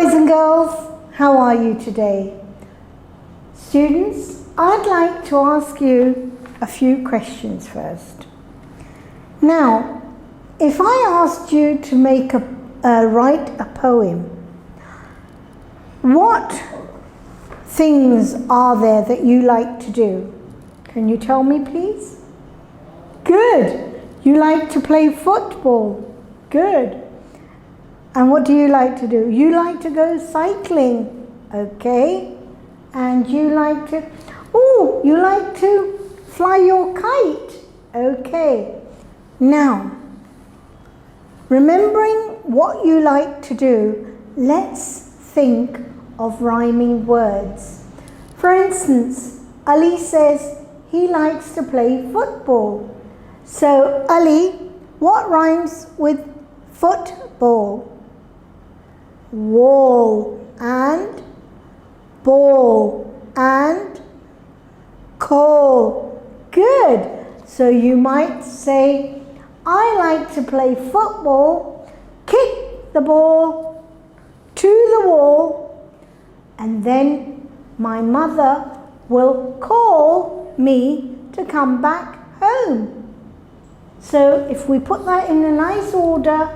boys and girls, how are you today? Students, I'd like to ask you a few questions first. Now, if I asked you to write a poem, what things are there that you like to do? Can you tell me, please? Good. You like to play football. Good. And what do you like to do? You like to go cycling. Okay. And you like to fly your kite. Okay. Now, remembering what you like to do, let's think of rhyming words. For instance, Ali says he likes to play football. So, Ali, what rhymes with football? Wall and ball and call. Good. So you might say, I like to play football, kick the ball to the wall, and then my mother will call me to come back home. So if we put that in a nice order,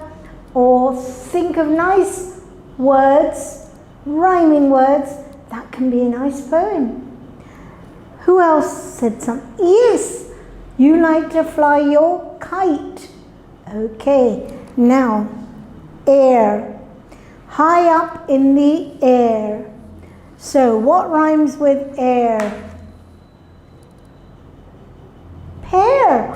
or think of nice words, rhyming words, that can be a nice poem. Who else said something? Yes, you like to fly your kite. Okay, now, air. High up in the air. So, what rhymes with air? Pair.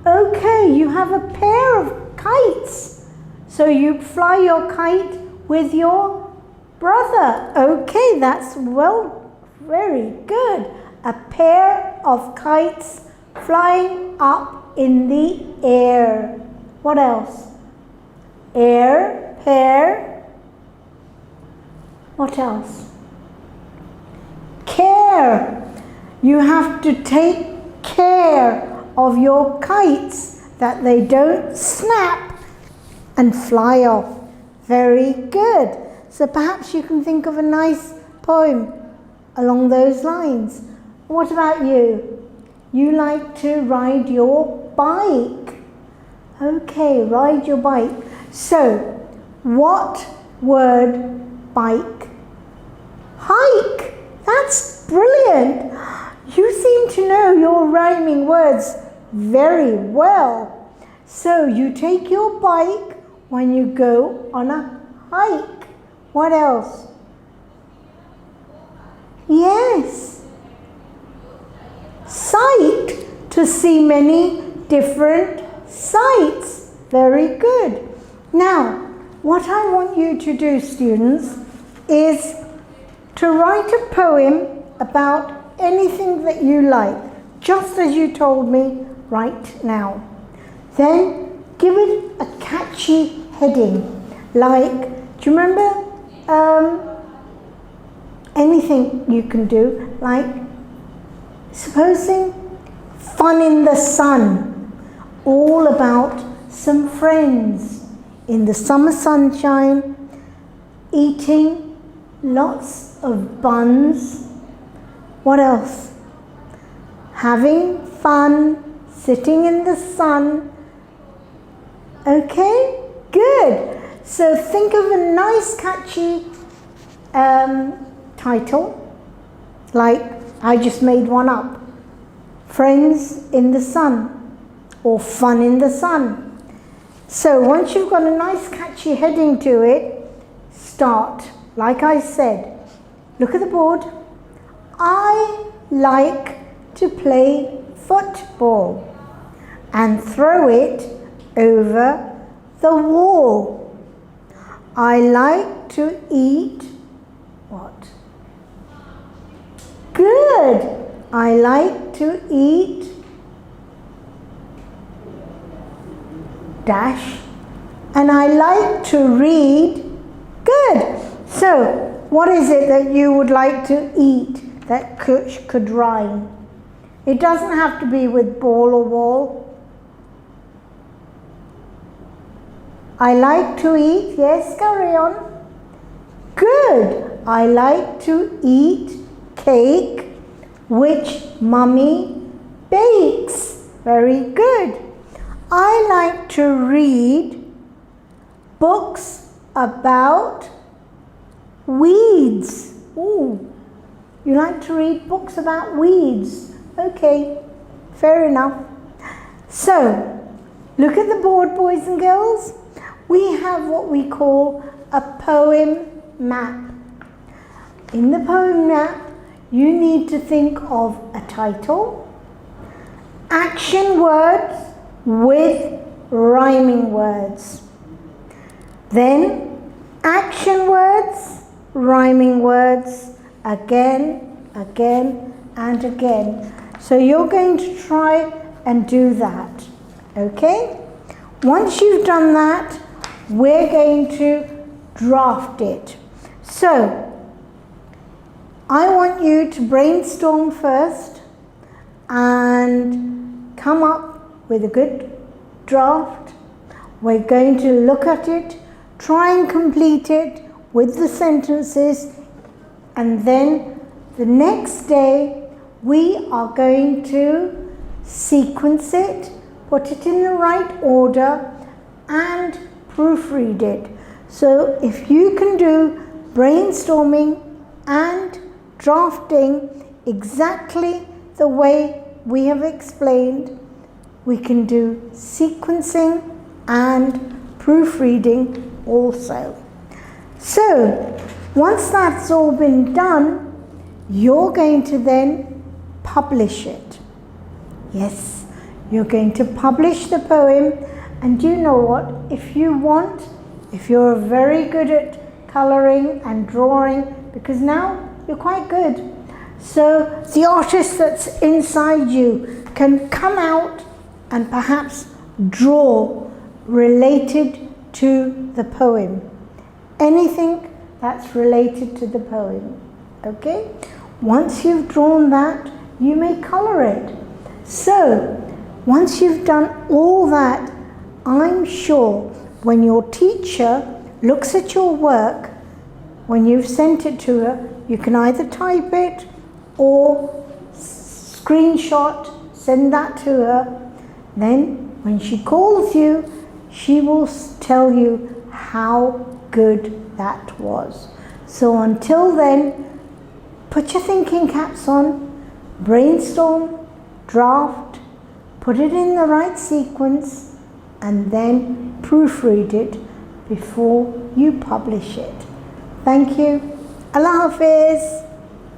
Okay, you have a pair of kites. So you fly your kite with your brother. Okay, that's very good. A pair of kites flying up in the air. What else? Air, pair. What else? Care. You have to take care of your kites that they don't snap and fly off. Very good. So perhaps you can think of a nice poem along those lines. What about you? You like to ride your bike. Okay, ride your bike. So, what word bike? Hike. That's brilliant. You seem to know your rhyming words very well. So, you take your bike when you go on a hike. What else? Yes. Sight, to see many different sights. Very good. Now, what I want you to do, students, is to write a poem about anything that you like, just as you told me right now. Then give it a catchy heading, like, do you remember anything you can do, like, supposing fun in the sun, all about some friends in the summer sunshine, eating lots of buns. What else? Having fun, sitting in the sun. Okay, good. So think of a nice catchy title, like I just made one up. Friends in the sun, or fun in the sun. So once you've got a nice catchy heading to it, start. Like I said, look at the board. I like to play football and throw it over the wall. I like to eat what? Good. I like to eat dash, and I like to read. Good. So, what is it that you would like to eat that could rhyme? It doesn't have to be with ball or wall. I like to eat. Yes, carry on. Good. I like to eat cake which Mummy bakes. Very good. I like to read books about weeds. Ooh, you like to read books about weeds. Okay, fair enough. So, look at the board, boys and girls. We have what we call a poem map. In the poem map, you need to think of a title, action words with rhyming words. Then action words, rhyming words, again, again, and again. So you're going to try and do that, okay? Once you've done that, we're going to draft it. So, I want you to brainstorm first and come up with a good draft. We're going to look at it, try and complete it with the sentences, and then the next day we are going to sequence it, put it in the right order, and proofread it. So if you can do brainstorming and drafting exactly the way we have explained, we can do sequencing and proofreading also. So once that's all been done, you're going to then publish it. Yes, you're going to publish the poem, and you know what? If you want, if you're very good at colouring and drawing, because now you're quite good, so the artist that's inside you can come out and perhaps draw related to the poem. Anything that's related to the poem, okay? Once you've drawn that, you may colour it. So, once you've done all that, I'm sure when your teacher looks at your work, when you've sent it to her, you can either type it or screenshot, send that to her. Then when she calls you, she will tell you how good that was. So until then, put your thinking caps on, brainstorm, draft, put it in the right sequence, and then proofread it before you publish it. Thank you. Allah Hafiz.